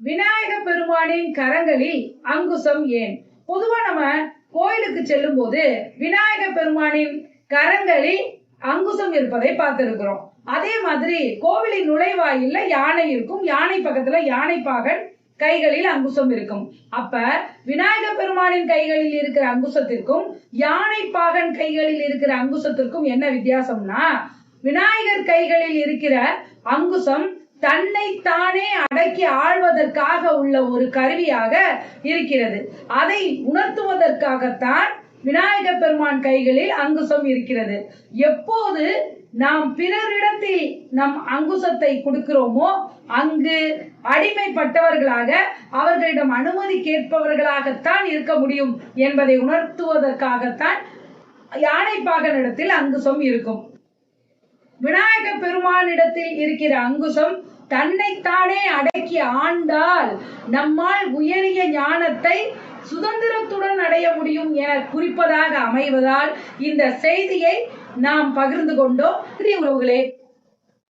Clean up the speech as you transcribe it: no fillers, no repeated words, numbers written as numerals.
விநாயக பெருமானின் கரங்களில் அங்குசம் ஏன்? பொதுவா நம்ம கோயிலுக்கு செல்லும் போது விநாயக பெருமானின் கரங்களில் அங்குசம் இருப்பதை பார்த்திருக்கிறோம். அதே மாதிரி கோவிலின் நுழைவாயில்ல யானை இருக்கும், யானை பக்கத்துல யானைப்பாகன் கைகளில் அங்குசம் இருக்கும். அப்ப விநாயக பெருமானின் கைகளில் இருக்கிற அங்குசத்திற்கும் யானைப்பாகன் கைகளில் இருக்கிற அங்குசத்திற்கும் என்ன வித்தியாசம்னா, விநாயகர் கைகளில் இருக்கிற அங்குசம் தன்னை தானே அடக்கி ஆள்வதற்காக உள்ள ஒரு கருவியாக இருக்கிறது. அதை உணர்த்துவதற்காகத்தான் விநாயக பெருமான் கைகளில் அங்குசம் இருக்கிறது. எப்போது நாம் பிறரிடத்தில் நம் அங்குசத்தை கொடுக்கிறோமோ அங்கு அடிமைப்பட்டவர்களாக, அவர்களிடம் அனுமதி கேட்பவர்களாகத்தான் இருக்க முடியும் என்பதை உணர்த்துவதற்காகத்தான் யானைப்பாகனிடத்தில் அங்குசம் இருக்கும். விநாயக பெருமானிடத்தில் இருக்கிற அங்குசம் தன்னைத்தானே அடக்கி ஆண்டால் நம்மால் உயரிய ஞானத்தை சுதந்திரத்துடன் அடைய முடியும் என குறிப்பதாக அமைவதால் இந்த செய்தியை நாம் பகிர்ந்து கொண்டோம். உறவுகளே,